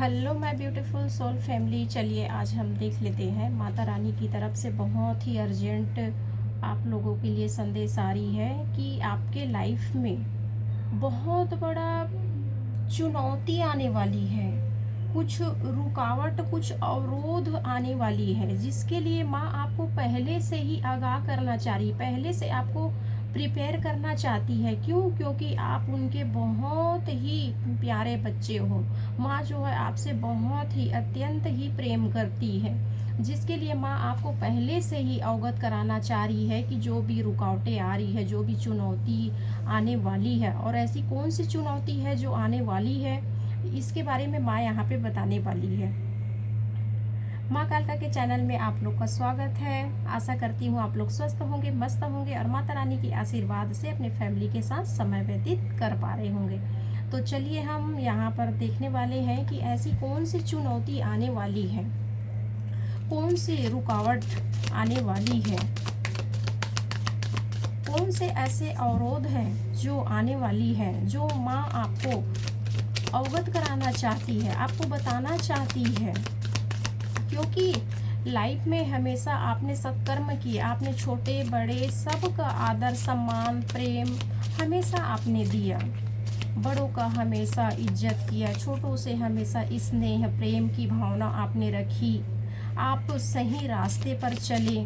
Hello my beautiful soul family. चलिए आज हम देख लेते हैं माता रानी की तरफ से बहुत ही अर्जेंट आप लोगों के लिए संदेश आ रही है कि आपके लाइफ में बहुत बड़ा चुनौती आने वाली है। कुछ रुकावट, कुछ अवरोध आने वाली है, जिसके लिए माँ आपको पहले से ही आगाह करना चाह रही, पहले से आपको प्रिपेयर करना चाहती है। क्यों? क्योंकि आप उनके बहुत ही प्यारे बच्चे हो। माँ जो है आपसे बहुत ही अत्यंत ही प्रेम करती है, जिसके लिए माँ आपको पहले से ही अवगत कराना चाह रही है कि जो भी रुकावटें आ रही है, जो भी चुनौती आने वाली है, और ऐसी कौन सी चुनौती है जो आने वाली है, इसके बारे में माँ यहाँ पे बताने वाली है। माँ कालका के चैनल में आप लोग का स्वागत है। आशा करती हूँ आप लोग स्वस्थ होंगे, मस्त होंगे और माता रानी के आशीर्वाद से अपने फैमिली के साथ समय व्यतीत कर पा रहे होंगे। तो चलिए हम यहाँ पर देखने वाले हैं कि ऐसी कौन सी चुनौती आने वाली है, कौन सी रुकावट आने वाली है, कौन से ऐसे अवरोध हैं जो आने वाली है, जो माँ आपको अवगत कराना चाहती है, आपको बताना चाहती है। क्योंकि लाइफ में हमेशा आपने सत्कर्म किए, आपने छोटे बड़े सबका आदर सम्मान प्रेम हमेशा आपने दिया, बड़ों का हमेशा इज्जत किया, छोटों से हमेशा स्नेह प्रेम की भावना आपने रखी। आप सही रास्ते पर चले,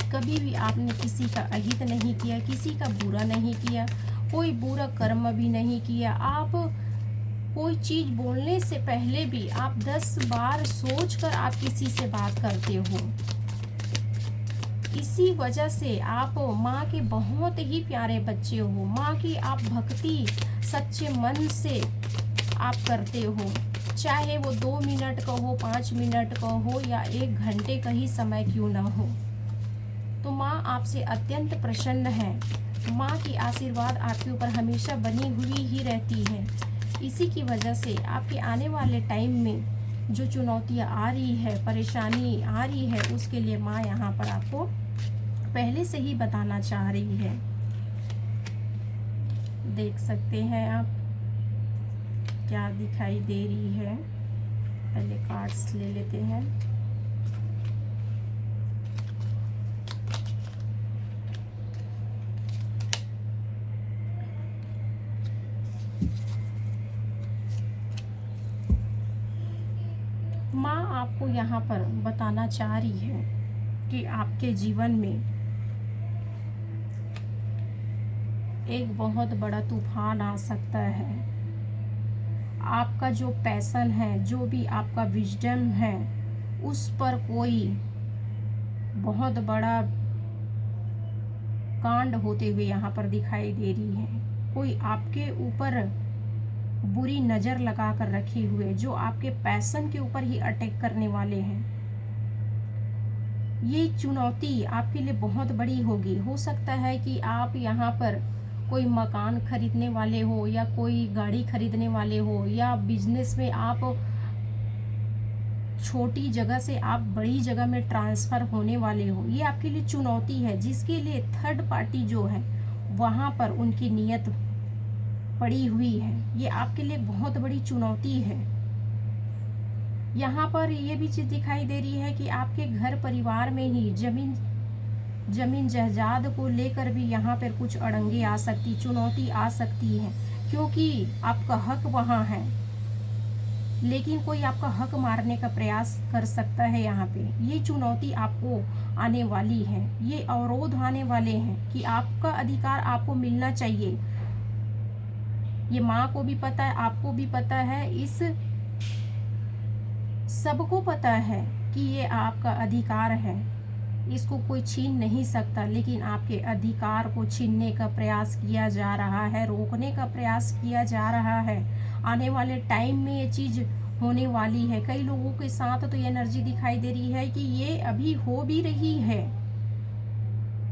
कभी भी आपने किसी का अहित नहीं किया, किसी का बुरा नहीं किया, कोई बुरा कर्म भी नहीं किया। आप कोई चीज बोलने से पहले भी आप 10 बार सोचकर आप किसी से बात करते हो। इसी वजह से आप माँ के बहुत ही प्यारे बच्चे हो। माँ की आप भक्ति सच्चे मन से आप करते हो, चाहे वो 2 मिनट का हो, 5 मिनट का हो या 1 घंटे का ही समय क्यों ना हो। तो माँ आपसे अत्यंत प्रसन्न है। माँ की आशीर्वाद आपके ऊपर हमेशा बनी हुई ही रहती है। इसी की वजह से आपके आने वाले टाइम में जो चुनौतियाँ आ रही है, परेशानी आ रही है, उसके लिए माँ यहाँ पर आपको पहले से ही बताना चाह रही है। देख सकते हैं आप क्या दिखाई दे रही है। पहले कार्ड्स ले लेते हैं। माँ आपको यहाँ पर बताना चाह रही है कि आपके जीवन में एक बहुत बड़ा तूफान आ सकता है। आपका जो पैशन है, जो भी आपका विजडम है, उस पर कोई बहुत बड़ा कांड होते हुए यहाँ पर दिखाई दे रही है। कोई आपके ऊपर बुरी नज़र लगा कर रखे हुए, जो आपके पैशन के ऊपर ही अटैक करने वाले हैं। ये चुनौती आपके लिए बहुत बड़ी होगी। हो सकता है कि आप यहाँ पर कोई मकान खरीदने वाले हो, या कोई गाड़ी खरीदने वाले हो, या बिजनेस में आप छोटी जगह से आप बड़ी जगह में ट्रांसफ़र होने वाले हो। ये आपके लिए चुनौती है, जिसके लिए थर्ड पार्टी जो है वहाँ पर उनकी नीयत पड़ी हुई है। ये आपके लिए बहुत बड़ी चुनौती है। यहाँ पर ये भी चीज़ दिखाई दे रही है कि आपके घर परिवार में ही जमीन जायदाद को लेकर भी यहाँ पर कुछ अड़ंगे आ सकती, चुनौती आ सकती है। क्योंकि आपका हक वहाँ है, लेकिन कोई आपका हक मारने का प्रयास कर सकता है। यहाँ पे ये चुनौती आपको आने वाली है, ये अवरोध आने वाले हैं कि आपका अधिकार आपको मिलना चाहिए। ये माँ को भी पता है, आपको भी पता है, इस सबको पता है कि ये आपका अधिकार है, इसको कोई छीन नहीं सकता। लेकिन आपके अधिकार को छीनने का प्रयास किया जा रहा है, रोकने का प्रयास किया जा रहा है। आने वाले टाइम में ये चीज़ होने वाली है। कई लोगों के साथ तो ये एनर्जी दिखाई दे रही है कि ये अभी हो भी रही है।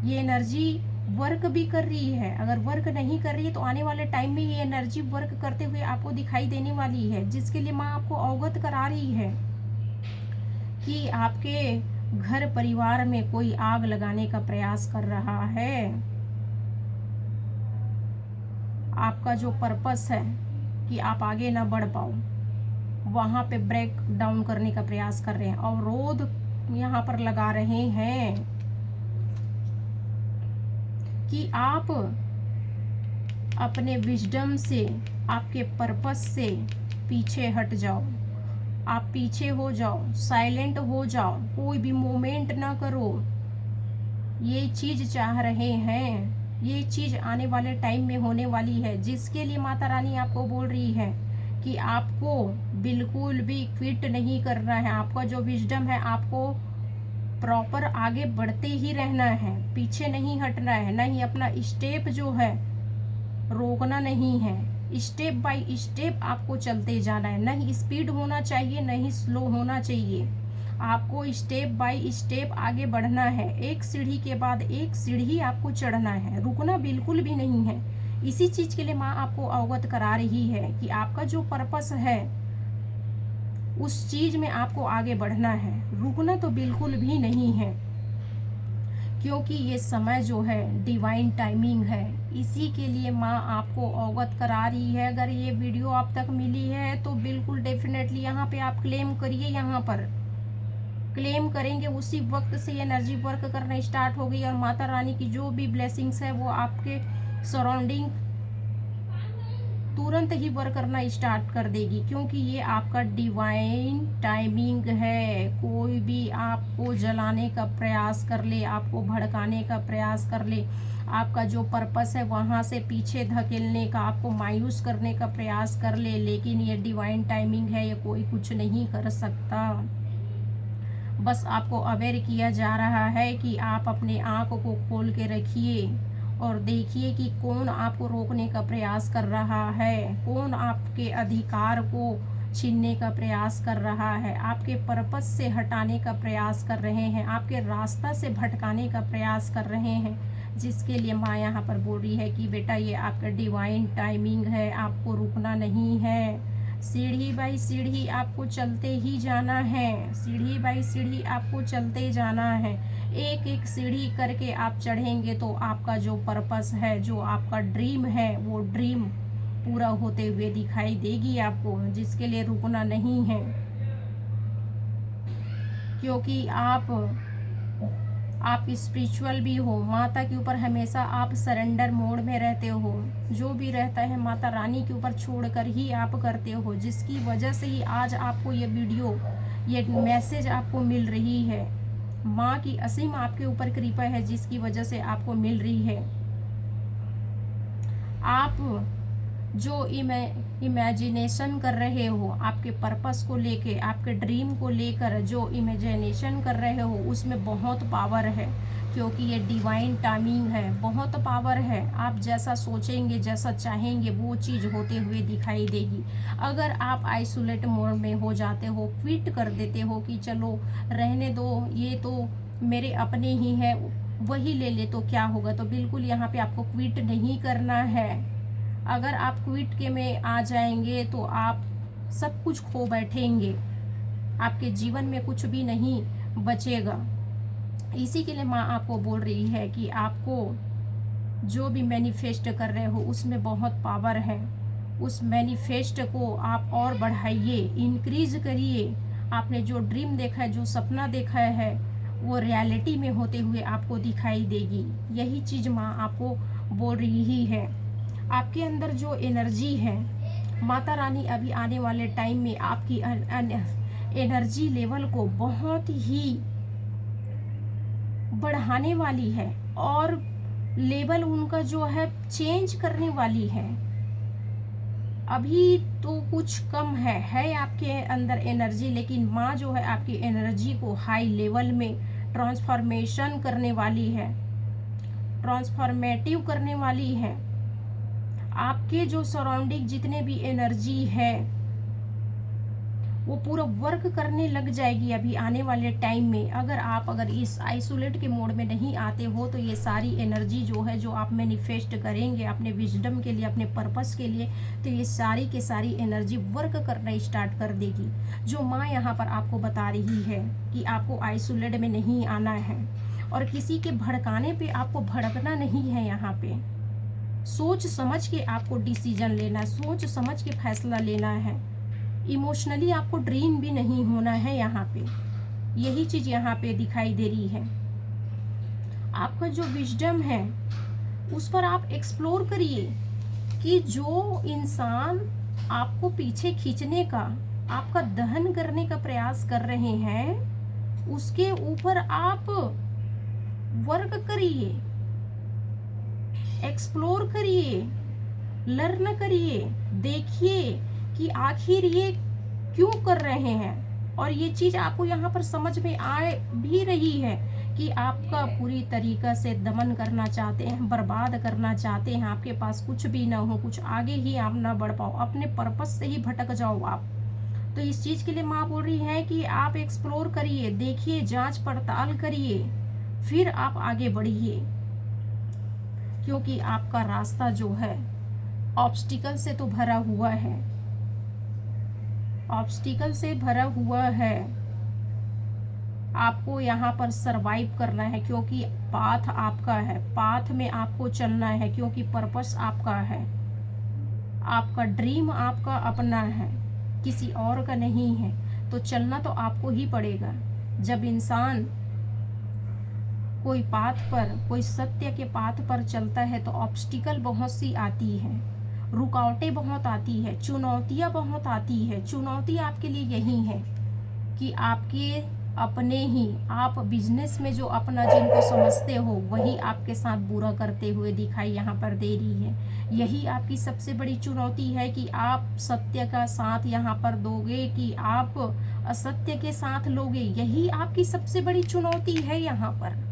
ये एनर्जी वर्क भी कर रही है। अगर वर्क नहीं कर रही है तो आने वाले टाइम में ये एनर्जी वर्क करते हुए आपको दिखाई देने वाली है, जिसके लिए माँ आपको अवगत करा रही है कि आपके घर परिवार में कोई आग लगाने का प्रयास कर रहा है। आपका जो पर्पस है कि आप आगे ना बढ़ पाओ, वहाँ पे ब्रेक डाउन करने का प्रयास कर रहे हैं, अवरोध यहाँ पर लगा रहे हैं कि आप अपने विजडम से, आपके पर्पस से पीछे हट जाओ, आप पीछे हो जाओ, साइलेंट हो जाओ, कोई भी मूवमेंट ना करो। ये चीज चाह रहे हैं, ये चीज आने वाले टाइम में होने वाली है, जिसके लिए माता रानी आपको बोल रही है कि आपको बिल्कुल भी क्विट नहीं करना है। आपका जो विजडम है, आपको प्रॉपर आगे बढ़ते ही रहना है, पीछे नहीं हटना है, ना ही अपना स्टेप जो है रोकना नहीं है। स्टेप बाय स्टेप आपको चलते जाना है, नहीं स्पीड होना चाहिए, नहीं स्लो होना चाहिए। आपको स्टेप बाय स्टेप आगे बढ़ना है, एक सीढ़ी के बाद एक सीढ़ी आपको चढ़ना है, रुकना बिल्कुल भी नहीं है। इसी चीज के लिए माँ आपको अवगत करा रही है कि आपका जो पर्पस है उस चीज में आपको आगे बढ़ना है, रुकना तो बिल्कुल भी नहीं है, क्योंकि ये समय जो है डिवाइन टाइमिंग है। इसी के लिए माँ आपको अवगत करा रही है। अगर ये वीडियो आप तक मिली है तो बिल्कुल डेफिनेटली यहाँ पे आप क्लेम करिए। यहाँ पर क्लेम करेंगे उसी वक्त से एनर्जी वर्क करना स्टार्ट हो गई, और माता रानी की जो भी ब्लेसिंग्स है वो आपके सराउंडिंग तुरंत ही वर्क करना स्टार्ट कर देगी, क्योंकि ये आपका डिवाइन टाइमिंग है। कोई भी आपको जलाने का प्रयास कर ले, आपको भड़काने का प्रयास कर ले, आपका जो पर्पस है वहाँ से पीछे धकेलने का, आपको मायूस करने का प्रयास कर ले, लेकिन ये डिवाइन टाइमिंग है, ये कोई कुछ नहीं कर सकता। बस आपको अवेयर किया जा रहा है कि आप अपने आँख को खोल के रखिए और देखिए कि कौन आपको रोकने का प्रयास कर रहा है, कौन आपके अधिकार को छीनने का प्रयास कर रहा है, आपके पर्पस से हटाने का प्रयास कर रहे हैं, आपके रास्ता से भटकाने का प्रयास कर रहे हैं। जिसके लिए माँ यहाँ पर बोल रही है कि बेटा ये आपका डिवाइन टाइमिंग है, आपको रुकना नहीं है। सीढ़ी बाई सीढ़ी आपको चलते ही जाना है, सीढ़ी बाई सीढ़ी आपको चलते जाना है। एक एक सीढ़ी करके आप चढ़ेंगे तो आपका जो पर्पस है, जो आपका ड्रीम है, वो ड्रीम पूरा होते हुए दिखाई देगी आपको, जिसके लिए रुकना नहीं है। क्योंकि आप स्पिरिचुअल भी हो, माता के ऊपर हमेशा आप सरेंडर मोड में रहते हो, जो भी रहता है माता रानी के ऊपर छोड़कर ही आप करते हो, जिसकी वजह से ही आज आपको ये वीडियो, ये मैसेज आपको मिल रही है। माँ की असीम आपके ऊपर कृपा है, जिसकी वजह से आपको मिल रही है। आप जो इमेजिनेशन कर रहे हो, आपके पर्पस को लेके, आपके ड्रीम को लेकर जो इमेजिनेशन कर रहे हो, उसमें बहुत पावर है, क्योंकि ये डिवाइन टाइमिंग है, बहुत पावर है। आप जैसा सोचेंगे, जैसा चाहेंगे, वो चीज़ होते हुए दिखाई देगी। अगर आप आइसोलेट मोड में हो जाते हो, क्विट कर देते हो कि चलो रहने दो, ये तो मेरे अपने ही है, वही ले ले तो क्या होगा, तो बिल्कुल यहाँ पे आपको क्विट नहीं करना है। अगर आप क्विट के में आ जाएंगे तो आप सब कुछ खो बैठेंगे, आपके जीवन में कुछ भी नहीं बचेगा। इसी के लिए माँ आपको बोल रही है कि आपको जो भी मैनिफेस्ट कर रहे हो उसमें बहुत पावर है, उस मैनिफेस्ट को आप और बढ़ाइए, इंक्रीज करिए। आपने जो ड्रीम देखा है, जो सपना देखा है, वो रियलिटी में होते हुए आपको दिखाई देगी। यही चीज़ माँ आपको बोल रही है। आपके अंदर जो एनर्जी है, माता रानी अभी आने वाले टाइम में आपकी एनर्जी लेवल को बहुत ही बढ़ाने वाली है, और लेवल उनका जो है चेंज करने वाली है। अभी तो कुछ कम है आपके अंदर एनर्जी, लेकिन माँ जो है आपकी एनर्जी को हाई लेवल में ट्रांसफॉर्मेशन करने वाली है, ट्रांसफॉर्मेटिव करने वाली है। आपके जो सराउंडिंग जितने भी एनर्जी है वो पूरा वर्क करने लग जाएगी अभी आने वाले टाइम में। अगर इस आइसोलेट के मोड में नहीं आते हो तो ये सारी एनर्जी जो है, जो आप मैनिफेस्ट करेंगे अपने विजडम के लिए, अपने पर्पस के लिए, तो ये सारी के सारी एनर्जी वर्क करना स्टार्ट कर देगी। जो माँ यहाँ पर आपको बता रही है कि आपको आइसोलेट में नहीं आना है, और किसी के भड़काने पे आपको भड़कना नहीं है। यहाँ पे सोच समझ के आपको डिसीजन लेना है, सोच समझ के फैसला लेना है। इमोशनली आपको ड्रेन भी नहीं होना है यहाँ पे। यही चीज़ यहाँ पे दिखाई दे रही है। आपका जो विजडम है उस पर आप एक्सप्लोर करिए कि जो इंसान आपको पीछे खींचने का, आपका दहन करने का प्रयास कर रहे हैं, उसके ऊपर आप वर्क करिए, एक्सप्लोर करिए, लर्न करिए, देखिए कि आखिर ये क्यों कर रहे हैं। और ये चीज आपको यहाँ पर समझ में आ भी रही है कि आपका पूरी तरीका से दमन करना चाहते हैं, बर्बाद करना चाहते हैं, आपके पास कुछ भी ना हो, कुछ आगे ही आप ना बढ़ पाओ, अपने पर्पस से ही भटक जाओ आप। तो इस चीज के लिए माँ बोल रही है कि आप एक्सप्लोर करिए, देखिए, जांच पड़ताल करिए, फिर आप आगे बढ़िए, क्योंकि आपका रास्ता जो है ऑब्स्टिकल से तो भरा हुआ है, ऑब्स्टिकल से भरा हुआ है। आपको यहाँ पर सरवाइव करना है, क्योंकि पाथ आपका है, पाथ में आपको चलना है, क्योंकि पर्पस आपका है, आपका ड्रीम आपका अपना है, किसी और का नहीं है। तो चलना तो आपको ही पड़ेगा। जब इंसान कोई पाथ पर, कोई सत्य के पाथ पर चलता है तो ऑब्स्टिकल बहुत सी आती है, रुकावटें बहुत आती है, चुनौतियां बहुत आती है। चुनौती आपके लिए यही है कि आपके अपने ही, आप बिजनेस में जो अपना जिनको समझते हो वही आपके साथ बुरा करते हुए दिखाई यहाँ पर दे रही है। यही आपकी सबसे बड़ी चुनौती है कि आप सत्य का साथ यहाँ पर दोगे कि आप असत्य के साथ लोगे। यही आपकी सबसे बड़ी चुनौती है। यहाँ पर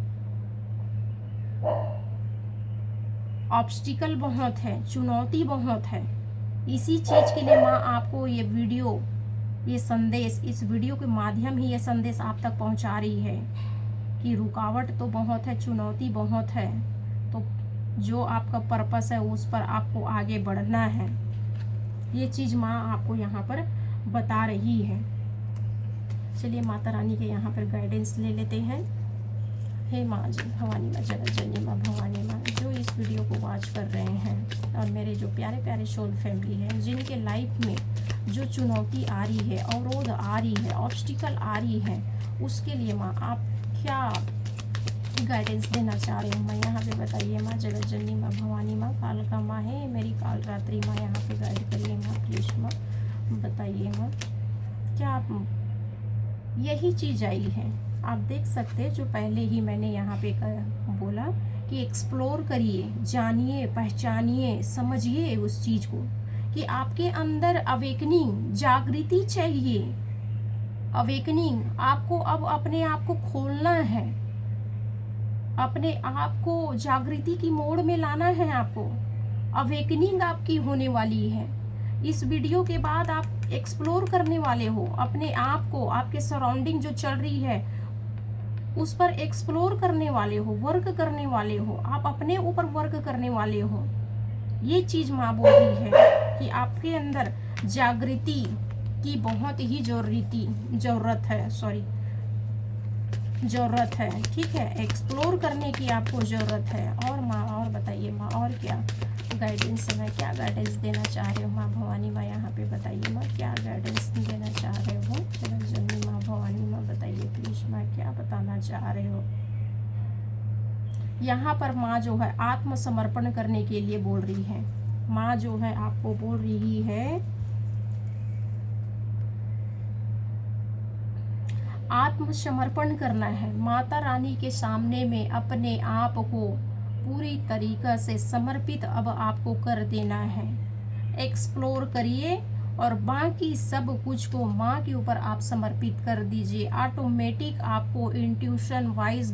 ऑब्स्टिकल बहुत है, चुनौती बहुत है। इसी चीज के लिए माँ आपको ये वीडियो, ये संदेश, इस वीडियो के माध्यम ही ये संदेश आप तक पहुंचा रही है कि रुकावट तो बहुत है, चुनौती बहुत है, तो जो आपका पर्पस है उस पर आपको आगे बढ़ना है। ये चीज़ माँ आपको यहाँ पर बता रही है। चलिए माता रानी के यहाँ पर गाइडेंस ले लेते हैं। हे माँ जी, भवानी माँ, जगत जननी माँ, भवानी माँ, जो इस वीडियो को वॉच कर रहे हैं और मेरे जो प्यारे प्यारे सोल फैमिली हैं, जिनके लाइफ में जो चुनौती आ रही है, अवरोध आ रही है, ऑब्स्टिकल आ रही है, उसके लिए माँ आप क्या गाइडेंस देना चाह रहे हो माँ, यहाँ पे बताइए माँ। जगत जननी माँ, भवानी माँ, काल का माँ है मेरी काल रात्रि माँ, यहाँ पे गाइड करिए माँ, प्लीज माँ बताइए माँ क्या आप, यही चीज़ आई है। आप देख सकते हैं जो पहले ही मैंने यहाँ पे बोला कि एक्सप्लोर करिए, जानिए, पहचानिए, समझिए उस चीज़ को कि आपके अंदर अवेकनिंग, जागृति चाहिए। अवेकनिंग आपको अब अपने आप को खोलना है, अपने आप को जागृति की मोड़ में लाना है। आपको अवेकनिंग आपकी होने वाली है। इस वीडियो के बाद आप एक्सप्लोर करने वाले हो अपने आप को, आपके सराउंडिंग जो चल रही है उस पर एक्सप्लोर करने वाले हो, वर्क करने वाले हो, आप अपने ऊपर वर्क करने वाले हो। ये चीज माँ बोल रही है कि आपके अंदर जागृति की बहुत ही जरूरत है। ठीक है, एक्सप्लोर करने की आपको जरूरत है। और माँ और बताइए माँ, और क्या गाइडेंस है, क्या गाइडेंस देना चाह रहे हो माँ भवानी माँ, यहाँ पे बताइए माँ क्या गाइडेंस देना चाह रहे हो। चलो जननी माँ, भवानी माँ बताइए प्लीज माँ, क्या बताना चाह रहे हो। यहाँ पर माँ जो है आत्मसमर्पण करने के लिए बोल रही है। माँ जो है आपको बोल रही है आत्मसमर्पण करना है, माता रानी के सामने में अपने आप को पूरी तरीका से समर्पित अब आपको कर देना है। एक्सप्लोर करिए और बाकी सब कुछ को माँ के ऊपर आप समर्पित कर दीजिए। ऑटोमेटिक आपको इंट्यूशन वाइज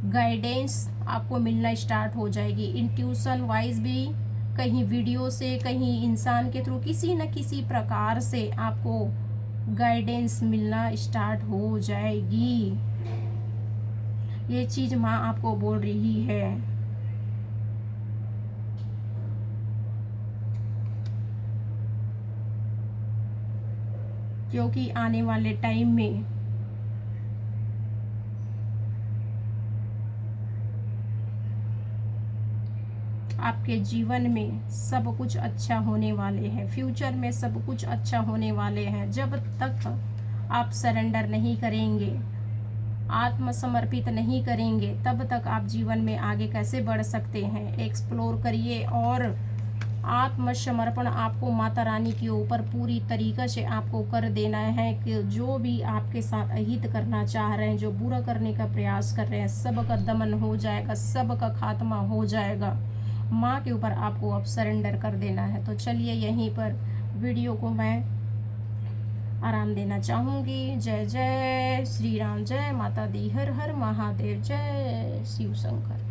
गाइडेंस आपको मिलना स्टार्ट हो जाएगी। इंट्यूशन वाइज भी कहीं वीडियो से, कहीं इंसान के थ्रू, किसी न किसी प्रकार से आपको गाइडेंस मिलना स्टार्ट हो जाएगी। ये चीज माँ आपको बोल रही है। क्योंकि आने वाले टाइम में आपके जीवन में सब कुछ अच्छा होने वाले हैं, फ्यूचर में सब कुछ अच्छा होने वाले हैं। जब तक आप सरेंडर नहीं करेंगे, आत्मसमर्पित नहीं करेंगे, तब तक आप जीवन में आगे कैसे बढ़ सकते हैं। एक्सप्लोर करिए और आत्मसमर्पण आपको माता रानी के ऊपर पूरी तरीक़े से आपको कर देना है कि जो भी आपके साथ अहित करना चाह रहे हैं, जो बुरा करने का प्रयास कर रहे हैं, सब का दमन हो जाएगा, सब का खात्मा हो जाएगा। माँ के ऊपर आपको अब सरेंडर कर देना है। तो चलिए यहीं पर वीडियो को मैं आराम देना चाहूँगी। जय जय श्री राम, जय माता दी, हर हर महादेव, जय शिव शंकर।